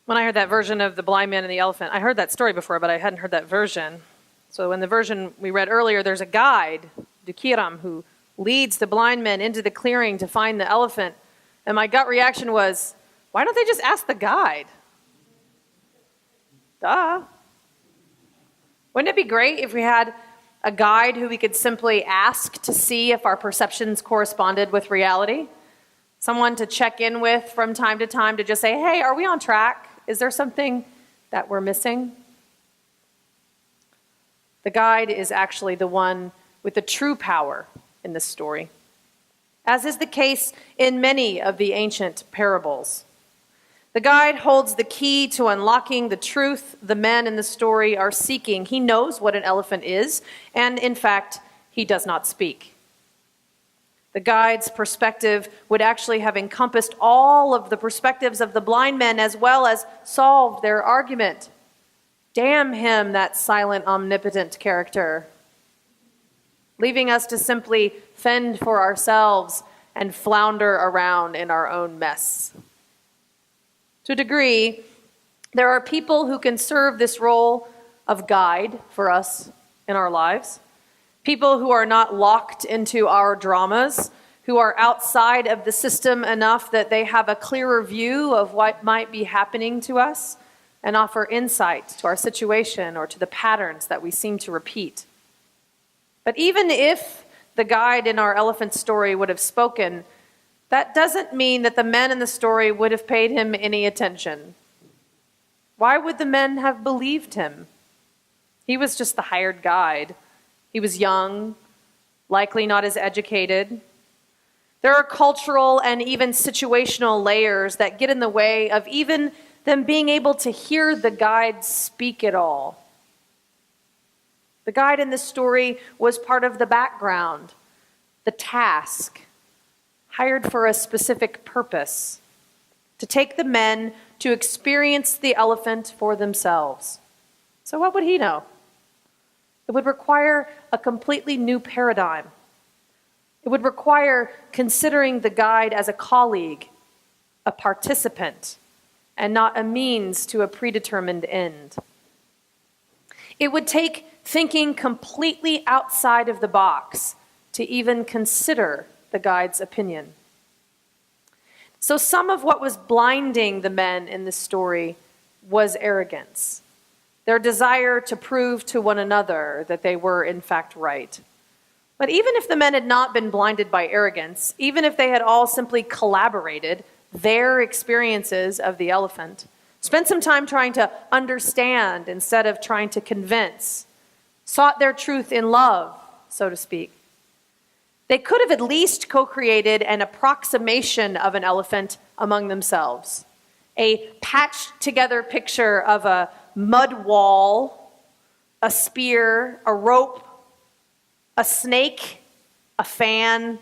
When I heard that version of the blind man and the elephant, I heard that story before, but I hadn't heard that version. So in the version we read earlier, there's a guide, Dukiram, who leads the blind men into the clearing to find the elephant. And my gut reaction was, why don't they just ask the guide? Duh. Wouldn't it be great if we had a guide who we could simply ask to see if our perceptions corresponded with reality? Someone to check in with from time to time to just say, hey, are we on track? Is there something that we're missing? The guide is actually the one with the true power in this story, as is the case in many of the ancient parables. The guide holds the key to unlocking the truth the men in the story are seeking. He knows what an elephant is, and in fact, he does not speak. The guide's perspective would actually have encompassed all of the perspectives of the blind men as well as solved their argument. Damn him, that silent, omnipotent character, leaving us to simply fend for ourselves and flounder around in our own mess. To a degree, there are people who can serve this role of guide for us in our lives. People who are not locked into our dramas, who are outside of the system enough that they have a clearer view of what might be happening to us and offer insight to our situation or to the patterns that we seem to repeat. But even if the guide in our elephant story would have spoken, that doesn't mean that the men in the story would have paid him any attention. Why would the men have believed him? He was just the hired guide. He was young, likely not as educated. There are cultural and even situational layers that get in the way of even them being able to hear the guide speak at all. The guide in this story was part of the background, the task, hired for a specific purpose, to take the men to experience the elephant for themselves. So what would he know? It would require a completely new paradigm. It would require considering the guide as a colleague, a participant, and not a means to a predetermined end. It would take thinking completely outside of the box to even consider the guide's opinion. So some of what was blinding the men in this story was arrogance. Their desire to prove to one another that they were in fact right. But even if the men had not been blinded by arrogance, even if they had all simply collaborated their experiences of the elephant, spent some time trying to understand instead of trying to convince, sought their truth in love, so to speak, they could have at least co-created an approximation of an elephant among themselves. A patched together picture of a mud wall, a spear, a rope, a snake, a fan,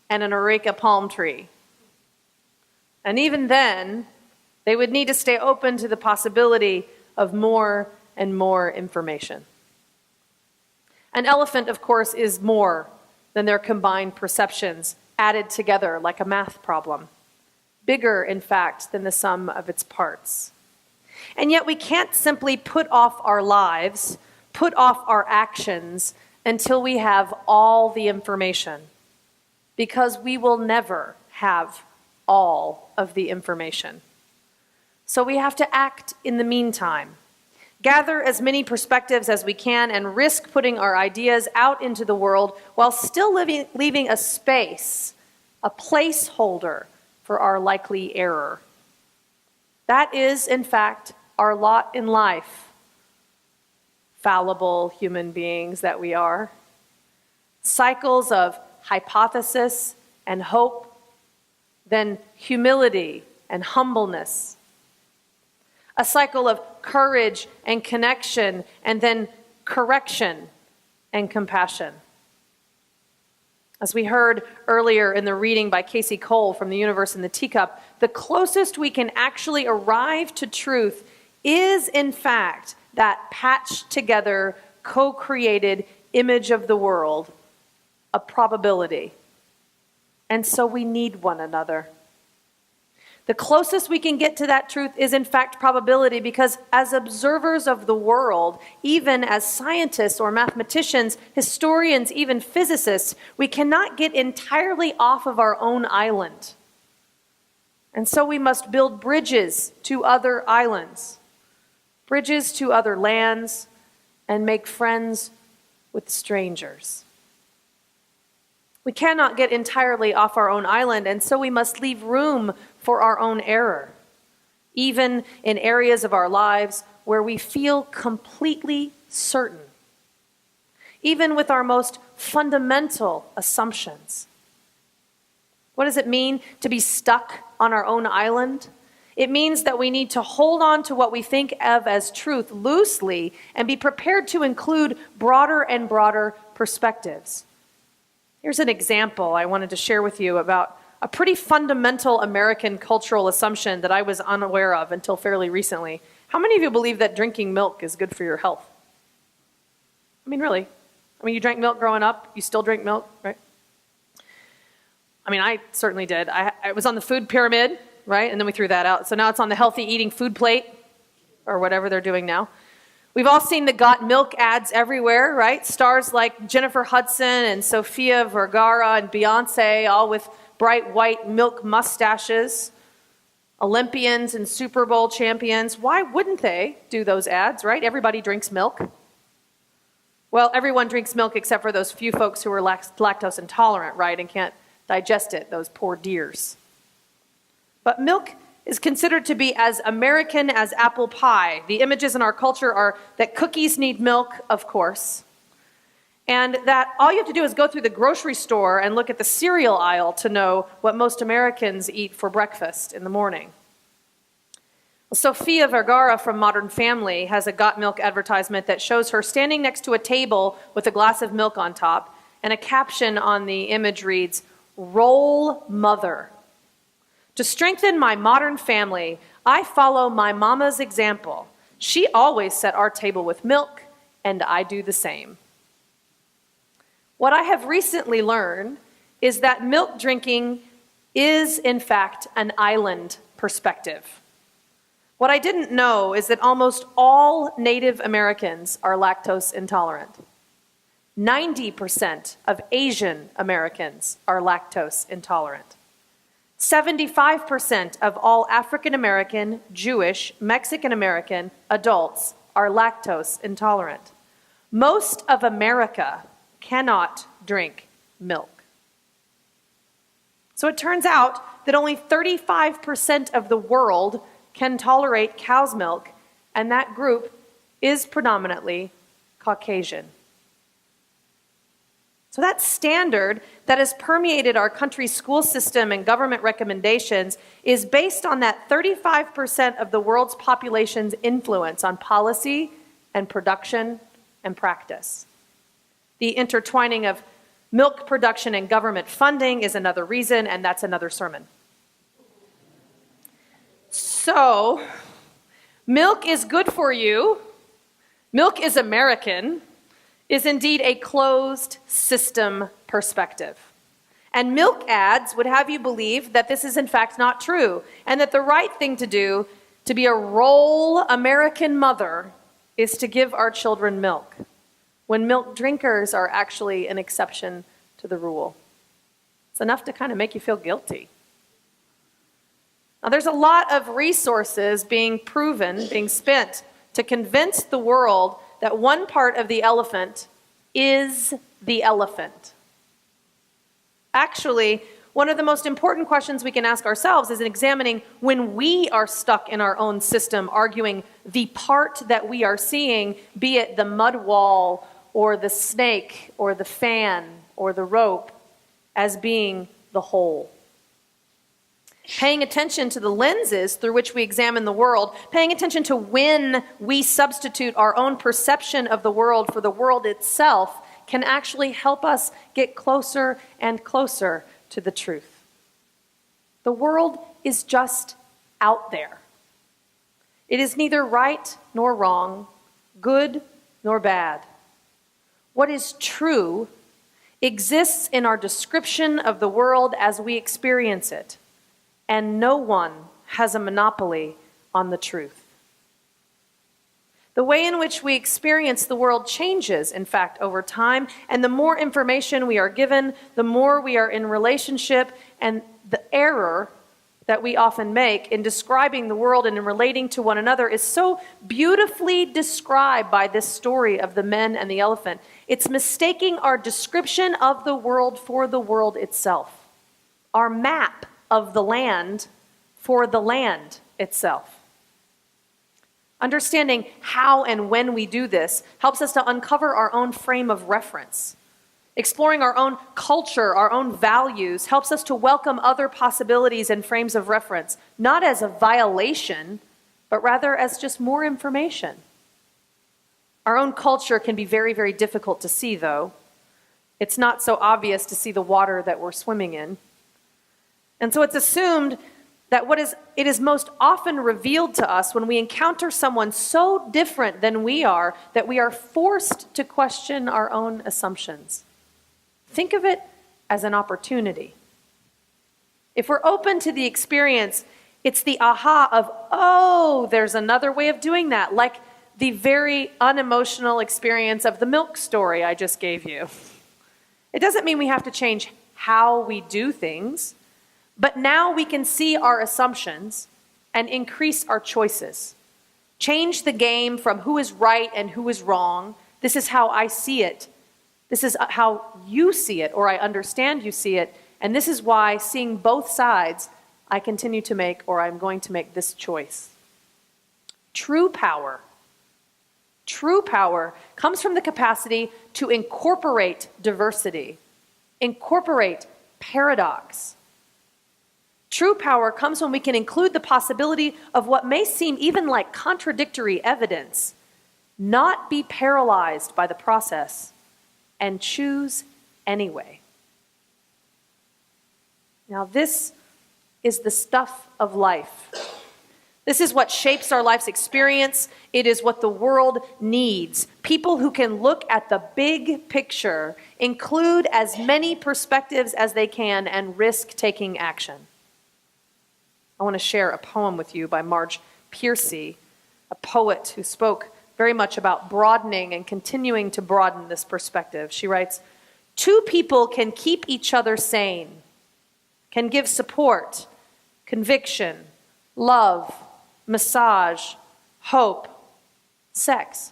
and an areca palm tree. And even then, they would need to stay open to the possibility of more and more information. An elephant, of course, is more than their combined perceptions added together like a math problem. Bigger, in fact, than the sum of its parts. And yet we can't simply put off our lives, put off our actions until we have all the information, because we will never have all of the information. So we have to act in the meantime. Gather as many perspectives as we can and risk putting our ideas out into the world while still leaving a space, a placeholder for our likely error. That is, in fact, our lot in life, fallible human beings that we are. Cycles of hypothesis and hope, then humility and humbleness. A cycle of courage and connection, and then correction and compassion. As we heard earlier in the reading by Casey Cole from The Universe in the Teacup, the closest we can actually arrive to truth is, in fact, that patched together, co-created image of the world, a probability. And so we need one another. The closest we can get to that truth is in fact probability, because as observers of the world, even as scientists or mathematicians, historians, even physicists, we cannot get entirely off of our own island. And so we must build bridges to other islands, bridges to other lands, and make friends with strangers. We cannot get entirely off our own island, and so we must leave room for our own error, even in areas of our lives where we feel completely certain, even with our most fundamental assumptions. What does it mean to be stuck on our own island? It means that we need to hold on to what we think of as truth loosely and be prepared to include broader and broader perspectives. Here's an example I wanted to share with you about a pretty fundamental American cultural assumption that I was unaware of until fairly recently. How many of you believe that drinking milk is good for your health? I mean, really. I mean, you drank milk growing up. You still drink milk, right? I mean, I certainly did. I was on the food pyramid, right? And then we threw that out. So now it's on the healthy eating food plate, or whatever they're doing now. We've all seen the Got Milk ads everywhere, right? Stars like Jennifer Hudson and Sofia Vergara and Beyonce, all with bright white milk mustaches. Olympians and Super Bowl champions. Why wouldn't they do those ads, right? Everybody drinks milk. Well, everyone drinks milk except for those few folks who are lactose intolerant, right? And can't digest it, those poor dears. But milk is considered to be as American as apple pie. The images in our culture are that cookies need milk, of course, and that all you have to do is go through the grocery store and look at the cereal aisle to know what most Americans eat for breakfast in the morning. Sofia Vergara from Modern Family has a Got Milk advertisement that shows her standing next to a table with a glass of milk on top, and a caption on the image reads, "Roll Mother. To strengthen my modern family, I follow my mama's example. She always set our table with milk, and I do the same." What I have recently learned is that milk drinking is, in fact, an island perspective. What I didn't know is that almost all Native Americans are lactose intolerant. 90% of Asian Americans are lactose intolerant. 75% of all African American, Jewish, Mexican American adults are lactose intolerant. Most of America cannot drink milk. So it turns out that only 35% of the world can tolerate cow's milk, and that group is predominantly Caucasian. So that standard that has permeated our country's school system and government recommendations is based on that 35% of the world's population's influence on policy and production and practice. The intertwining of milk production and government funding is another reason, and that's another sermon. So, milk is good for you. Milk is American. Is indeed a closed system perspective. And milk ads would have you believe that this is in fact not true, and that the right thing to do to be a roll American mother is to give our children milk, when milk drinkers are actually an exception to the rule. It's enough to kind of make you feel guilty. Now, there's a lot of resources being spent to convince the world that one part of the elephant is the elephant. Actually, one of the most important questions we can ask ourselves is in examining when we are stuck in our own system, arguing the part that we are seeing, be it the mud wall or the snake or the fan or the rope, as being the whole. Paying attention to the lenses through which we examine the world, paying attention to when we substitute our own perception of the world for the world itself, can actually help us get closer and closer to the truth. The world is just out there. It is neither right nor wrong, good nor bad. What is true exists in our description of the world as we experience it. And no one has a monopoly on the truth. The way in which we experience the world changes, in fact, over time, and the more information we are given, the more we are in relationship, and the error that we often make in describing the world and in relating to one another is so beautifully described by this story of the men and the elephant. It's mistaking our description of the world for the world itself, our map of the land for the land itself. Understanding how and when we do this helps us to uncover our own frame of reference. Exploring our own culture, our own values, helps us to welcome other possibilities and frames of reference, not as a violation, but rather as just more information. Our own culture can be very, very difficult to see, though. It's not so obvious to see the water that we're swimming in. And so it's assumed that it is most often revealed to us when we encounter someone so different than we are that we are forced to question our own assumptions. Think of it as an opportunity. If we're open to the experience, it's the aha of, oh, there's another way of doing that, like the very unemotional experience of the milk story I just gave you. It doesn't mean we have to change how we do things, but now we can see our assumptions and increase our choices. Change the game from who is right and who is wrong. This is how I see it. This is how you see it, or I understand you see it. And this is why, seeing both sides, I continue to make, or I'm going to make this choice. True power comes from the capacity to incorporate diversity, incorporate paradox. True power comes when we can include the possibility of what may seem even like contradictory evidence, not be paralyzed by the process, and choose anyway. Now, this is the stuff of life. This is what shapes our life's experience. It is what the world needs. People who can look at the big picture, include as many perspectives as they can, and risk taking action. I want to share a poem with you by Marge Piercy, a poet who spoke very much about broadening and continuing to broaden this perspective. She writes, "Two people can keep each other sane, can give support, conviction, love, massage, hope, sex.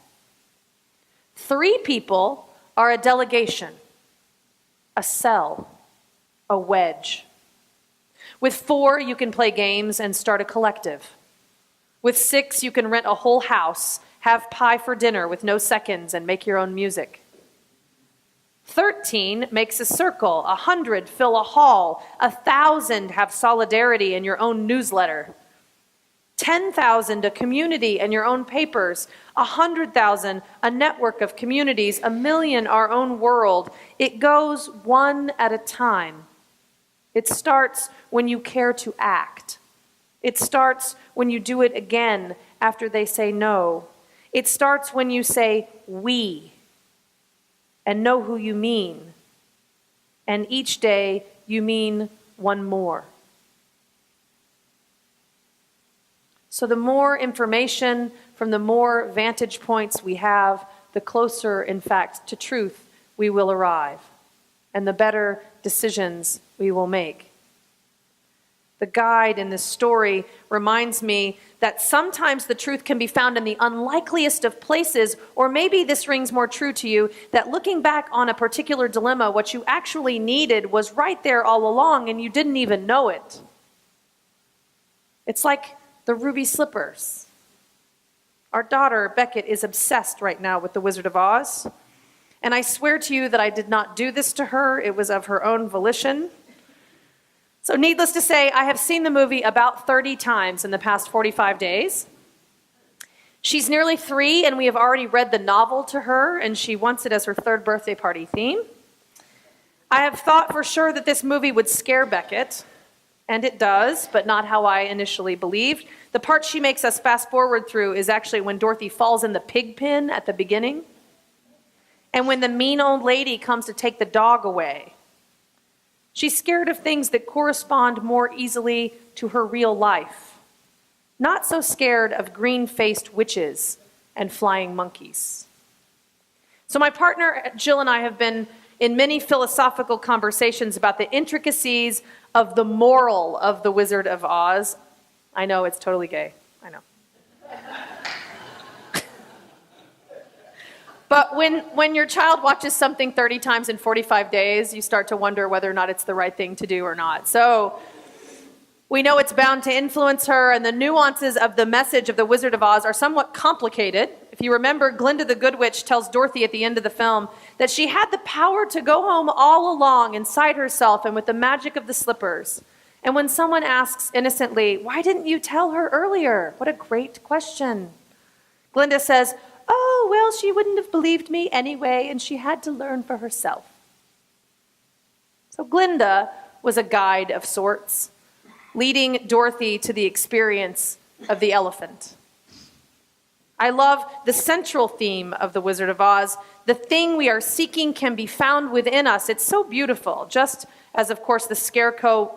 Three people are a delegation, a cell, a wedge. With four, you can play games and start a collective. With six, you can rent a whole house, have pie for dinner with no seconds, and make your own music. 13 makes a circle, 100 fill a hall, 1,000 have solidarity in your own newsletter. 10,000 a community and your own papers, 100,000 a network of communities, 1,000,000 our own world. It goes one at a time. It starts when you care to act. It starts when you do it again after they say no. It starts when you say we and know who you mean. And each day you mean one more. So the more information from the more vantage points we have, the closer, in fact, to truth we will arrive, and the better decisions we will make. The guide in this story reminds me that sometimes the truth can be found in the unlikeliest of places, or maybe this rings more true to you, that looking back on a particular dilemma, what you actually needed was right there all along and you didn't even know it. It's like the ruby slippers. Our daughter, Beckett, is obsessed right now with The Wizard of Oz. And I swear to you that I did not do this to her. It was of her own volition. So needless to say, I have seen the movie about 30 times in the past 45 days. She's nearly 3, and we have already read the novel to her, and she wants it as her 3rd birthday party theme. I have thought for sure that this movie would scare Beckett, and it does, but not how I initially believed. The part she makes us fast forward through is actually when Dorothy falls in the pig pen at the beginning, and when the mean old lady comes to take the dog away. She's scared of things that correspond more easily to her real life. not so scared of green-faced witches and flying monkeys. So my partner Jill and I have been in many philosophical conversations about the intricacies of the moral of The Wizard of Oz. I know, it's totally gay. I know. But when your child watches something 30 times in 45 days, you start to wonder whether or not it's the right thing to do or not. So we know it's bound to influence her, and the nuances of the message of The Wizard of Oz are somewhat complicated. If you remember, Glinda the Good Witch tells Dorothy at the end of the film that she had the power to go home all along inside herself and with the magic of the slippers. And when someone asks innocently, "Why didn't you tell her earlier?" What a great question. Glinda says, "Oh, well, she wouldn't have believed me anyway, and she had to learn for herself." So Glinda was a guide of sorts, leading Dorothy to the experience of the elephant. I love the central theme of The Wizard of Oz. The thing we are seeking can be found within us. It's so beautiful, just as, of course, the scarecrow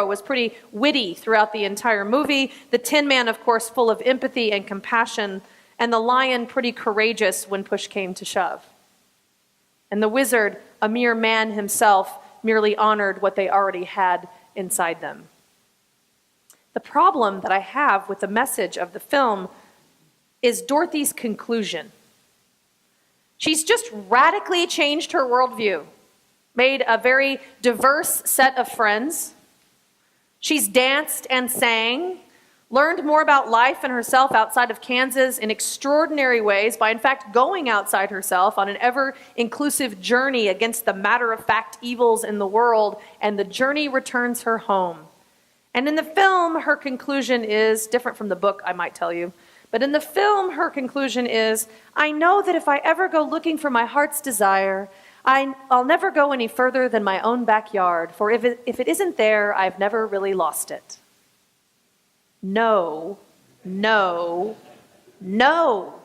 was pretty witty throughout the entire movie. The Tin Man, of course, full of empathy and compassion, and the lion pretty courageous when push came to shove. And the wizard, a mere man himself, merely honored what they already had inside them. The problem that I have with the message of the film is Dorothy's conclusion. She's just radically changed her worldview, made a very diverse set of friends. She's danced and sang, learned more about life and herself outside of Kansas in extraordinary ways by, in fact, going outside herself on an ever-inclusive journey against the matter-of-fact evils in the world, and the journey returns her home. And in the film, her conclusion is different from the book, I might tell you. But in the film, her conclusion is, "I know that if I ever go looking for my heart's desire, I'll never go any further than my own backyard, for if it isn't there, I've never really lost it." No, no, no.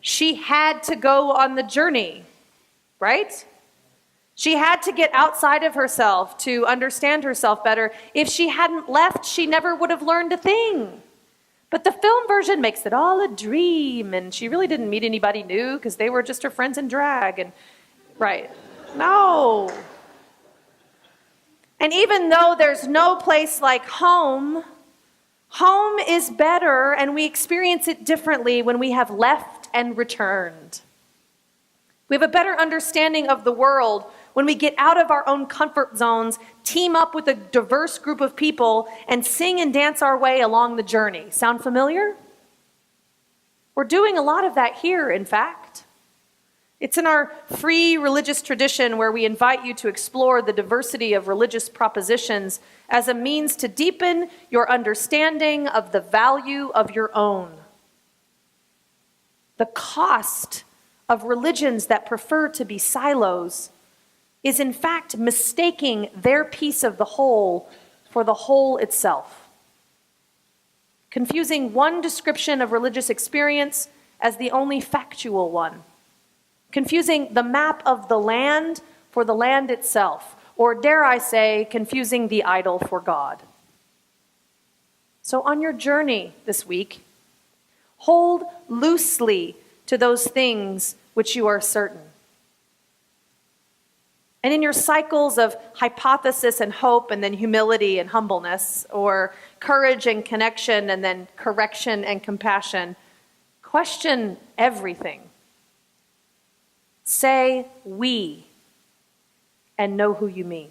She had to go on the journey, right? She had to get outside of herself to understand herself better. If she hadn't left, she never would have learned a thing. But the film version makes it all a dream, and she really didn't meet anybody new because they were just her friends in drag. And right. No. And even though there's no place like home, home is better, and we experience it differently when we have left and returned. We have a better understanding of the world when we get out of our own comfort zones, team up with a diverse group of people, and sing and dance our way along the journey. Sound familiar? We're doing a lot of that here, in fact. It's in our free religious tradition where we invite you to explore the diversity of religious propositions as a means to deepen your understanding of the value of your own. The cost of religions that prefer to be silos is in fact mistaking their piece of the whole for the whole itself. Confusing one description of religious experience as the only factual one. Confusing the map of the land for the land itself, or dare I say, confusing the idol for God. So on your journey this week, hold loosely to those things which you are certain. And in your cycles of hypothesis and hope, and then humility and humbleness, or courage and connection, and then correction and compassion, question everything. Say "we" and know who you mean.